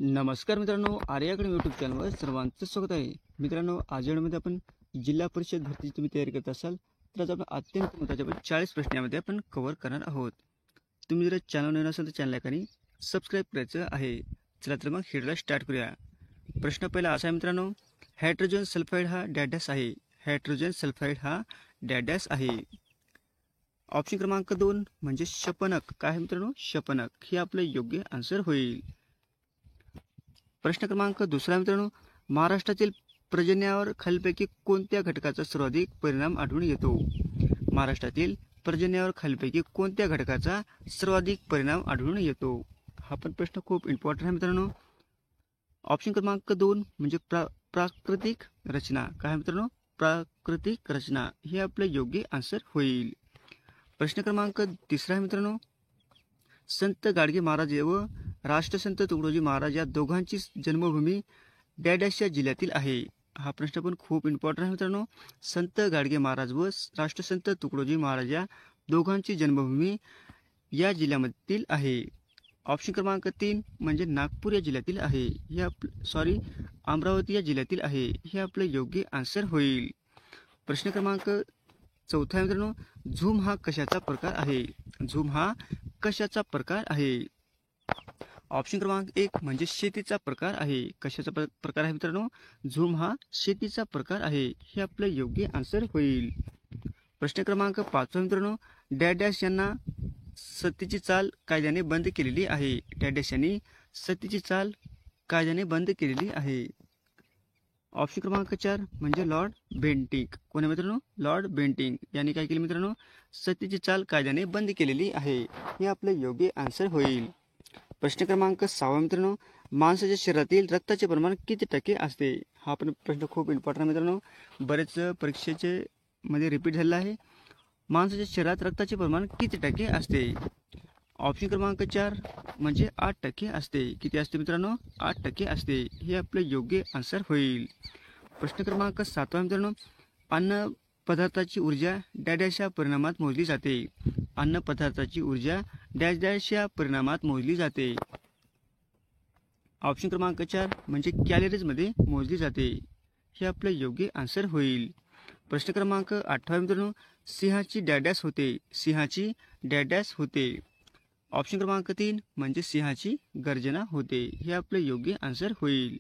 नमस्कार मित्रांनो, आर्याकडे यूट्यूब चॅनलवर सर्वांचं स्वागत आहे. मित्रांनो, आज यामध्ये आपण जिल्हा परिषद भरतीची तुम्ही तयारी करत असाल तर आज आपण अत्यंत महत्त्वाच्या 40 प्रश्नामध्ये आपण कव्हर करणार आहोत. तुम्ही जर चॅनल नवीन असाल तर चॅनल लाईक सबस्क्राईब करायचं आहे. चला तर मग व्हिडिओला स्टार्ट करूया. प्रश्न पहिला असा आहे मित्रांनो, हायड्रोजन सल्फाईड हा डॅडॅस आहे. हायड्रोजन सल्फाईड हा डॅडॅस आहे. ऑप्शन क्रमांक 2 म्हणजे शपनक. काय आहे मित्रांनो? शपनक. हे आपलं योग्य आन्सर होईल. प्रश्न क्रमांक दुसरा मित्रांनो, महाराष्ट्रातील पर्जन्यावर खालीलपैकी कोणत्या घटकाचा सर्वाधिक परिणाम आढळून येतो? महाराष्ट्रातील पर्जन्यावर खालीलपैकी कोणत्या घटकाचा सर्वाधिक परिणाम आढळून येतो? हा पण प्रश्न खूप इम्पॉर्टंट आहे मित्रांनो. ऑप्शन क्रमांक 2 म्हणजे प्राकृतिक रचना. काय मित्रांनो? प्राकृतिक रचना. हे आपले योग्य आन्सर होईल. प्रश्न क्रमांक तिसरा आहे मित्रांनो, संत गाडगे महाराज व राष्ट्रसंत तुकडोजी महाराज या दोघांची जन्मभूमी डॅडॅशच्या जिल्ह्यातील आहे. हा प्रश्न पण खूप इम्पॉर्टंट आहे मित्रांनो. संत गाडगे महाराज व राष्ट्रसंत तुकडोजी महाराज या दोघांची जन्मभूमी या जिल्ह्यामधील आहे. ऑप्शन क्रमांक 3 म्हणजे नागपूर या जिल्ह्यातील आहे. हे अमरावती या जिल्ह्यातील आहे. हे आपले योग्य आन्सर होईल. प्रश्न क्रमांक चौथा मित्रांनो, झूम हा कशाचा प्रकार आहे? झूम हा कशाचा प्रकार आहे? ऑप्शन क्रमांक 1 म्हणजे शेतीचा प्रकार आहे. कशाचा प्रकार आहे मित्रांनो? झूम हा शेतीचा प्रकार आहे. हे आपलं योग्य आन्सर होईल. प्रश्न क्रमांक 5 मित्रांनो, डॅडॅश यांना सतीची चाल कायद्याने बंद केलेली आहे. डॅडॅश यांनी सतीची चाल कायद्याने बंद केलेली आहे. ऑप्शन क्रमांक 4 म्हणजे लॉर्ड बेंटिंक. कोण आहे मित्रांनो? लॉर्ड बेंटिंक यांनी काय केले मित्रांनो? सतीची चाल कायद्याने बंद केलेली आहे. हे आपलं योग्य आन्सर होईल. प्रश्न क्रमांक 6 मित्रांनो, माणसाच्या शरीरातील रक्ताचे प्रमाण किती टक्के असते? हा पण प्रश्न खूप इम्पॉर्टंट मित्रांनो. बरेच परीक्षेचे मध्ये रिपीट झालेला आहे. माणसाच्या शरीरात रक्ताचे प्रमाण किती टक्के असते? ऑप्शन क्रमांक 4 म्हणजे 8% असते. किती असते मित्रांनो? 8% असते. हे आपले योग्य आन्सर होईल. प्रश्न क्रमांक 7 मित्रांनो, अन्न पदार्थाची ऊर्जा डॅशच्या परिणामात मोजली जाते. अन्न पदार्थाची ऊर्जा डॅशच्या परिणामात मोजली जाते. ऑप्शन क्रमांक 4 म्हणजे कॅलरीजमध्ये मोजली जाते. हे आपले योग्य आन्सर होईल. प्रश्न क्रमांक 8 मित्रांनो, सिंहाची डॅश होते. सिंहाची डॅश होते. ऑप्शन क्रमांक 3 म्हणजे सिंहाची गर्जना होते. हे आपले योग्य आन्सर होईल.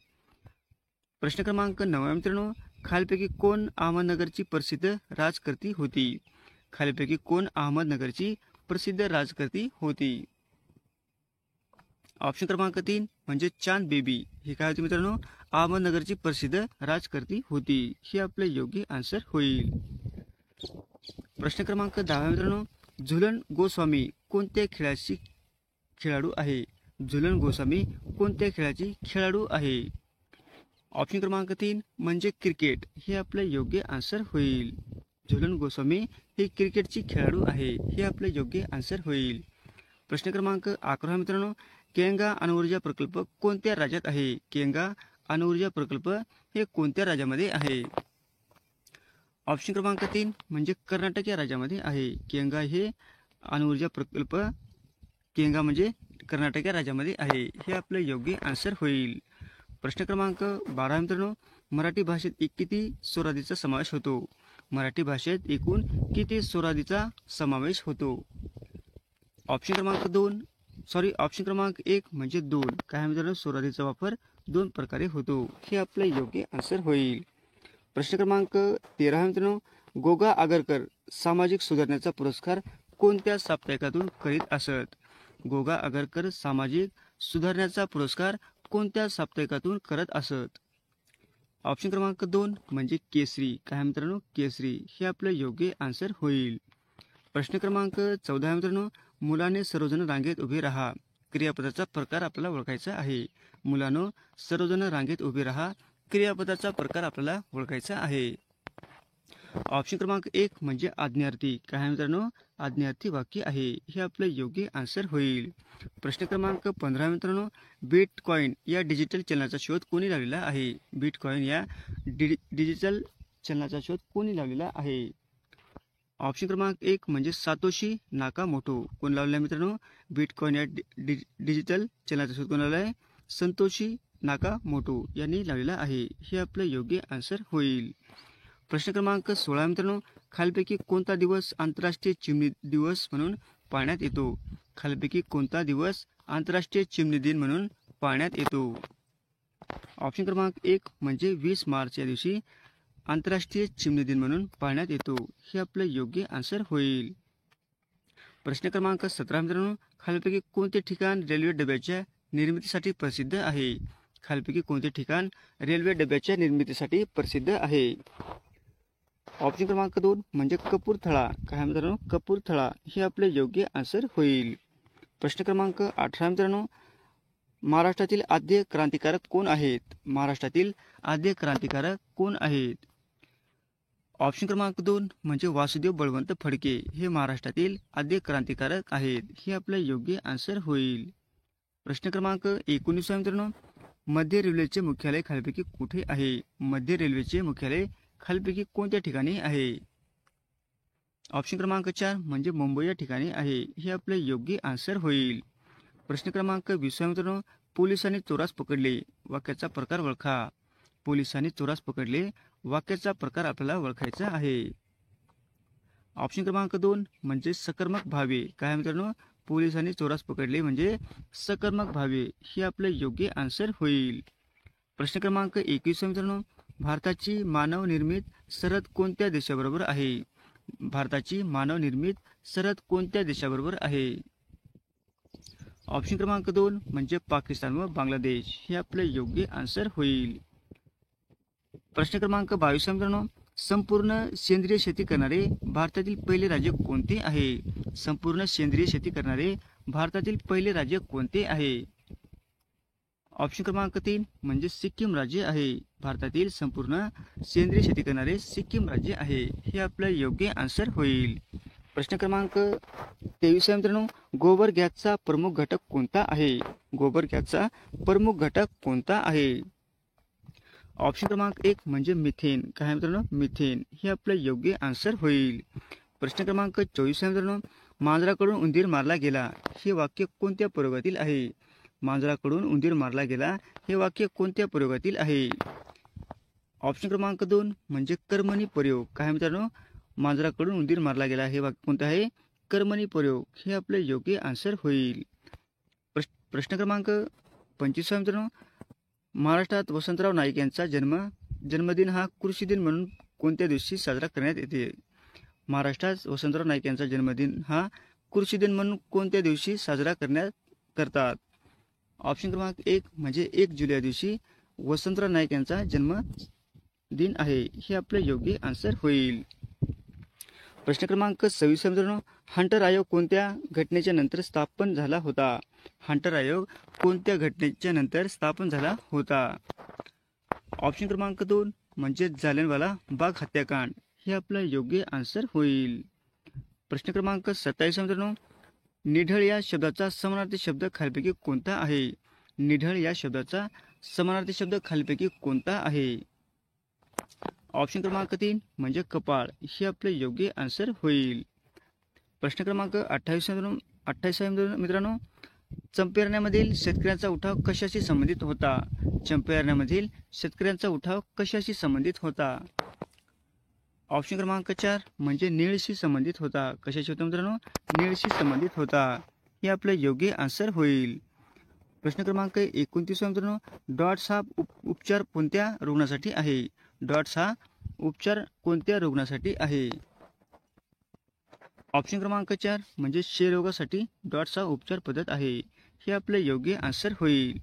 प्रश्न क्रमांक 9 मित्रांनो, खालीलपैकी कोण अहमदनगरची प्रसिद्ध राजकर्ती होती? खालीलपैकी कोण अहमदनगरची प्रसिद्ध राजकर्ती होती? ऑप्शन क्रमांक 3 म्हणजे चांद बेबी. हे काय होते मित्रांनो? अहमदनगरची प्रसिद्ध राजकर्ती होती. हे आपले योग्य आन्सर होईल. प्रश्न क्रमांक 10 मित्रांनो, झुलन गोस्वामी कोणत्या खेळाची खेळाडू आहे? झुलन गोस्वामी कोणत्या खेळाची खेळाडू आहे? ऑप्शन क्रमांक 3 म्हणजे क्रिकेट. हे आपले योग्य आन्सर होईल. झुलन गोस्वामी हे क्रिकेटची खेळाडू आहे. हे आपले योग्य आन्सर होईल. प्रश्न क्रमांक 11 मित्रांनो, केंगा अणुऊर्जा प्रकल्प कोणत्या राज्यात आहे? केंगा अणुऊर्जा प्रकल्प हे कोणत्या राज्यामध्ये आहे? ऑप्शन क्रमांक 3 म्हणजे कर्नाटक या राज्यामध्ये आहे. केंगा हे अणुऊर्जा प्रकल्प केंगा म्हणजे कर्नाटक या राज्यामध्ये आहे. हे आपले योग्य आन्सर होईल. प्रश्न क्रमांक 12 मित्रांनो, मराठी भाषेत किती स्वरादीचा समावेश होतो? मराठी भाषेत एकूण किती स्वरादीचा समावेश होतो? ऑप्शन क्रमांक 1 म्हणजे 2. काय मित्रांनो? स्वरादीचा वापर 2 प्रकारे होतो. हे आपले योग्य आन्सर होईल. प्रश्न क्रमांक 13 मित्रांनो, गोगा आगरकर सामाजिक सुधारण्याचा पुरस्कार कोणत्या साप्ताहिकातून करीत असत? गोगा आगरकर सामाजिक सुधारण्याचा पुरस्कार कोणत्या साप्ताहिकातून करत असत? ऑप्शन क्रमांक 2 म्हणजे केसरी. काय मित्रांनो? केसरी. हे आपलं योग्य आन्सर होईल. प्रश्न क्रमांक 14 मित्रांनो, मुलाने सर्वजण रांगेत उभे राहा. क्रियापदाचा प्रकार आपल्याला ओळखायचा आहे. मुलांनो सर्वजण रांगेत उभे राहा. क्रियापदाचा प्रकार आपल्याला ओळखायचा आहे. ऑप्शन क्रमांक 1 म्हणजे आज्ञार्थी. काय मित्रांनो? आज्ञार्थी वाक्य आहे. हे आपले योग्य आन्सर होईल. प्रश्न क्रमांक 15 मित्रांनो, बिटकॉइन या डिजिटल चलनाचा शोध कोणी लावलेला आहे? बिटकॉइन या डिजिटल चलनाचा शोध कोणी लावलेला आहे? ऑप्शन क्रमांक 1 म्हणजे सातोशी नाकामोटो. कोण लावलेला आहे मित्रांनो? बिटकॉइन या डिजिटल चलनाचा शोध कोण लावला आहे? संतोशी नाकामोटो यांनी लावलेला आहे. हे आपलं योग्य आन्सर होईल. प्रश्न क्रमांक 16 मित्रांनो, खालीलपैकी कोणता दिवस आंतरराष्ट्रीय चिमणी दिवस म्हणून पाळण्यात येतो? खालीलपैकी कोणता दिवस आंतरराष्ट्रीय चिमणी दिन म्हणून पाळण्यात येतो? ऑप्शन क्रमांक 1 म्हणजे 20 मार्च या दिवशी आंतरराष्ट्रीय चिमणी दिन म्हणून पाळण्यात येतो. हे आपलं योग्य आन्सर होईल. प्रश्न क्रमांक 17 मित्रांनो, खालीलपैकी कोणते ठिकाण रेल्वे डब्याच्या निर्मितीसाठी प्रसिद्ध आहे? खालीलपैकी कोणते ठिकाण रेल्वे डब्याच्या निर्मितीसाठी प्रसिद्ध आहे? ऑप्शन क्रमांक 2 म्हणजे कपूरथळा. काय मित्रांनो? कपूरथळा हे आपले योग्य आन्सर होईल. प्रश्न क्रमांक 18 मित्रांनो, महाराष्ट्रातील आद्य क्रांतिकारक कोण आहेत? महाराष्ट्रातील आद्य क्रांतिकारक कोण आहेत? ऑप्शन क्रमांक 2 म्हणजे वासुदेव बळवंत फडके हे महाराष्ट्रातील आद्य क्रांतिकारक आहेत. हे आपलं योग्य आन्सर होईल. प्रश्न क्रमांक 19 मित्रांनो, मध्य रेल्वेचे मुख्यालय खालीलपैकी कुठे आहे? मध्य रेल्वेचे मुख्यालय खालीलपैकी कोणत्या ठिकाणी आहे? ऑप्शन क्रमांक 4 म्हणजे मुंबई या ठिकाणी आहे. हे आपले योग्य आन्सर होईल. प्रश्न क्रमांक 20 मित्रांनो, पोलिसांनी चोरास पकडले वाक्याचा प्रकार ओळखा. पोलिसांनी चोरास पकडले वाक्याचा प्रकार आपल्याला ओळखायचा आहे. ऑप्शन क्रमांक 2 म्हणजे सकर्मक भावे. काय मित्रांनो? पोलिसांनी चोरास पकडले म्हणजे सकर्मक भावे. हे आपले योग्य आन्सर होईल. प्रश्न क्रमांक 21 मित्रांनो, भारताची मानव निर्मित सरहद कोणत्या देशाबरोबर आहे? भारताची मानव निर्मित सरहद कोणत्या देशाबरोबर आहे? ऑप्शन क्रमांक 2 म्हणजे पाकिस्तान व बांगलादेश. हे आपले योग्य आन्सर होईल. प्रश्न क्रमांक 22 मित्रांनो, संपूर्ण सेंद्रिय शेती करणारे भारतातील पहिले राज्य कोणते आहे? संपूर्ण सेंद्रिय शेती करणारे भारतातील पहिले राज्य कोणते आहे? ऑप्शन क्रमांक 3 म्हणजे सिक्कीम राज्य आहे. भारतातील संपूर्ण सेंद्रिय शेती करणारे सिक्कीम राज्य आहे. हे आपलं योग्य आन्सर होईल. प्रश्न क्रमांक 23 मित्रांनो, गोबर गॅसचा प्रमुख घटक कोणता आहे? गोबर गॅसचा प्रमुख घटक कोणता आहे? ऑप्शन क्रमांक 1 म्हणजे मिथेन. काय मित्रांनो? मिथेन. हे आपलं योग्य आन्सर होईल. प्रश्न क्रमांक 24 मित्रांनो, मांजराकडून उंदीर मारला गेला हे वाक्य कोणत्या प्रयोगातील आहे? मांजराकडून उंदीर मारला गेला हे वाक्य कोणत्या प्रयोगातील आहे? ऑप्शन क्रमांक 2 म्हणजे कर्मणी प्रयोग. काय मित्रांनो? मांजराकडून उंदीर मारला गेला हे वाक्य कोणतं आहे? कर्मणी प्रयोग. हे आपले योग्य आन्सर होईल. प्रश्न क्रमांक 25 मित्रांनो, महाराष्ट्रात वसंतराव नाईक यांचा जन्मदिन हा कृषी दिन म्हणून कोणत्या दिवशी साजरा करण्यात येते? महाराष्ट्रात वसंतराव नाईक यांचा जन्मदिन हा कृषी दिन म्हणून कोणत्या दिवशी साजरा करतात? ऑप्शन क्रमांक 1 म्हणजे 1 जुलै दिवशी वसंतराव नाईक यांचा जन्मदिन आहे. हे आपले योग्य आन्सर होईल. प्रश्न क्रमांक 26 मित्रांनो, हंटर आयोग कोणत्या घटनेच्या नंतर स्थापन झाला होता? हंटर आयोग कोणत्या घटनेच्या नंतर स्थापन झाला होता? ऑप्शन क्रमांक 2 म्हणजे जालियनवाला बाग हत्याकांड. हे आपलं योग्य आन्सर होईल. प्रश्न क्रमांक 27 मित्रांनो, निढळ या शब्दाचा समानार्थी शब्द खालीलपैकी कोणता आहे? निढळ या शब्दाचा समानार्थी शब्द खालीलपैकी कोणता आहे? ऑप्शन क्रमांक 3 म्हणजे कपाळ. हे आपले योग्य आन्सर होईल. प्रश्न क्रमांक 28 मित्रांनो, चंपेरण्यामधील शेतकऱ्यांचा उठाव कशाशी संबंधित होता? चंपेरण्यामधील शेतकऱ्यांचा उठाव कशाशी संबंधित होता? ऑप्शन क्रमांक 4 म्हणजे नीळशी संबंधित होता. कशाशी होता मित्रांनो? नीळशी संबंधित होता. हे आपले योग्य आन्सर होईल. प्रश्न क्रमांक 29 मित्रांनो, डॉट्स हा उपचार कोणत्या रुग्णासाठी आहे? डॉट्स हा उपचार कोणत्या रुग्णासाठी आहे? ऑप्शन क्रमांक 4 म्हणजे क्षयरोगासाठी डॉट्स हा उपचार पद्धत आहे. हे आपले योग्य आन्सर होईल.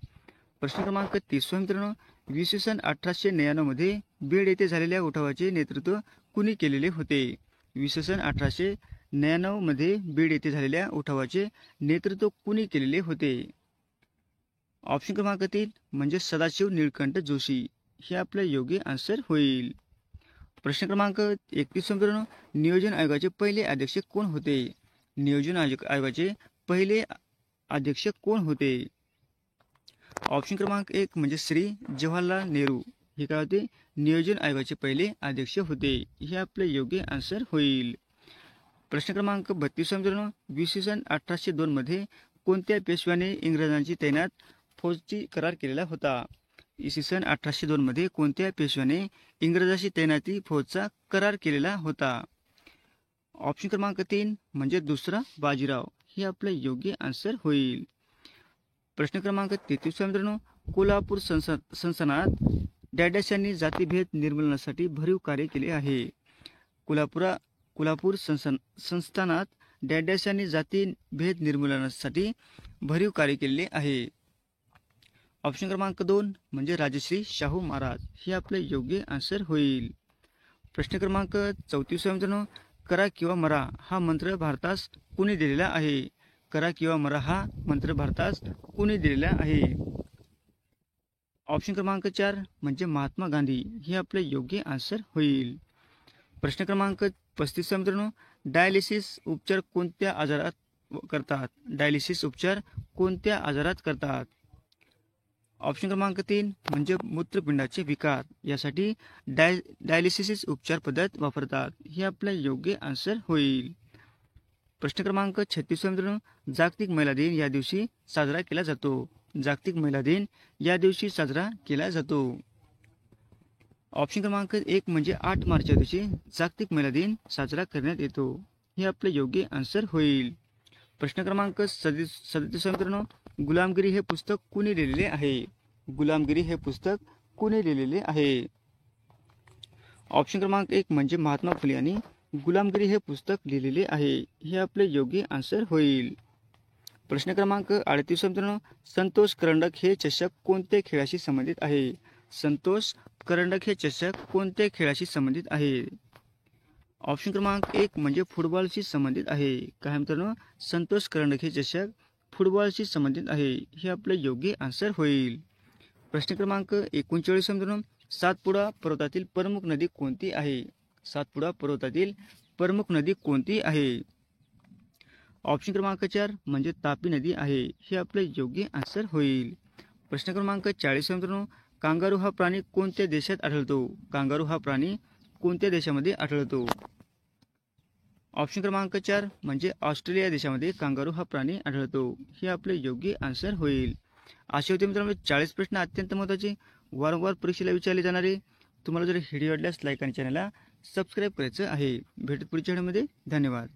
प्रश्न क्रमांक 30 मित्रांनो, इसवी सन 1899 मध्ये बीड येथे झालेल्या उठावाचे नेतृत्व कुणी केलेले होते? इसवी सन 1899 मध्ये बीड येथे झालेल्या उठावाचे नेतृत्व कुणी केलेले होते? ऑप्शन क्रमांक 3 म्हणजे सदाशिव नीलकंठ जोशी. हे आपले योग्य आन्सर होईल. प्रश्न क्रमांक 31 मित्रांनो, नियोजन आयोगाचे पहिले अध्यक्ष कोण होते? नियोजन आयोगाचे पहिले अध्यक्ष कोण होते? ऑप्शन क्रमांक 1 म्हणजे श्री जवाहरलाल नेहरू. हे काय होते? नियोजन आयोगाचे पहिले अध्यक्ष होते. हे आपले योग्य आन्सर होईल. प्रश्न क्रमांक 32 मित्रांनो, इसवी सन 1802 मध्ये कोणत्या पेशव्याने इंग्रजांची तैनात फौजची करार केलेला होता? इसवी सन 1802 मध्ये कोणत्या पेशव्याने इंग्रजांशी तैनाती फौजचा करार केलेला होता? ऑप्शन क्रमांक 3 म्हणजे दुसरा बाजीराव. हे आपलं योग्य आन्सर होईल. प्रश्न क्रमांक 33 मित्रांनो, कोल्हापूर संस्थानात डॅडॅश यांनी जातीभेद निर्मूलनासाठी भरीव कार्य केले आहे. कोल्हापूर संस्थानात डॅडॅश यांनी जातीभेद निर्मूलनासाठी भरीव कार्य केलेले आहे. ऑप्शन क्रमांक 2 म्हणजे राजश्री शाहू महाराज. हे आपले योग्य आन्सर होईल. प्रश्न क्रमांक 34 मित्रांनो, करा किंवा मरा हा मंत्र भारतास कुणी दिलेला आहे? करा किंवा मरा हा मंत्र भारतास कुणी दिलेला आहे? ऑप्शन क्रमांक 4 म्हणजे महात्मा गांधी. हे आपले योग्य आन्सर होईल. प्रश्न क्रमांक 35 मित्रांनो, डायलिसिस उपचार कोणत्या आजारात करतात? डायलिसिस उपचार कोणत्या आजारात करतात? ऑप्शन क्रमांक 3 म्हणजे मूत्रपिंडाचे विकार. यासाठी डायलिसिस उपचार पद्धत वापरतात. हे आपलं योग्य आन्सर होईल. प्रश्न क्रमांक 36 मित्रांनो, जागतिक महिला दिन या दिवशी साजरा केला जातो. जागतिक महिला दिन या दिवशी साजरा केला जातो. ऑप्शन क्रमांक 1 म्हणजे 8 मार्च या दिवशी जागतिक महिला दिन साजरा करण्यात येतो. हे आपले योग्य आन्सर होईल. प्रश्न क्रमांक 37 मित्रांनो, गुलामगिरी हे पुस्तक कुणी लिहिलेले आहे? गुलामगिरी हे पुस्तक कुणी लिहिलेले आहे? ऑप्शन क्रमांक 1 म्हणजे महात्मा फुले यांनी गुलामगिरी हे पुस्तक लिहिलेले आहे. हे आपले योग्य आन्सर होईल. प्रश्न क्रमांक 38 मित्रांनो, संतोष करंडक हे चषक कोणत्या खेळाशी संबंधित आहे? संतोष करंडक हे चषक कोणत्या खेळाशी संबंधित आहे? ऑप्शन क्रमांक 1 म्हणजे फुटबॉलशी संबंधित आहे. काय मित्रांनो, संतोष करंडक हे चषक फुटबॉलशी संबंधित आहे. हे आपले योग्य आन्सर होईल. प्रश्न क्रमांक 39 मित्रांनो, सातपुडा पर्वतातील प्रमुख नदी कोणती आहे? सातपुडा पर्वतातील प्रमुख नदी कोणती आहे? ऑप्शन क्रमांक 4 म्हणजे तापी नदी आहे. हे आपले योग्य आन्सर होईल. प्रश्न क्रमांक 40 मित्रांनो, कांगारू हा प्राणी कोणत्या देशात आढळतो? कांगारू हा प्राणी कोणत्या देशामध्ये आढळतो? ऑप्शन क्रमांक 4 म्हणजे ऑस्ट्रेलिया देशामध्ये कांगारू हा प्राणी आढळतो. हे आपले योग्य आन्सर होईल. असे होते मित्रांनो 40 प्रश्न अत्यंत महत्त्वाचे, वारंवार परीक्षेला विचारले जाणारे. तुम्हाला जर व्हिडिओ आवडल्यास लाईक आणि चॅनलला सबस्क्राईब करायचं आहे. भेटू पुढच्या व्हिडिओमध्ये. धन्यवाद.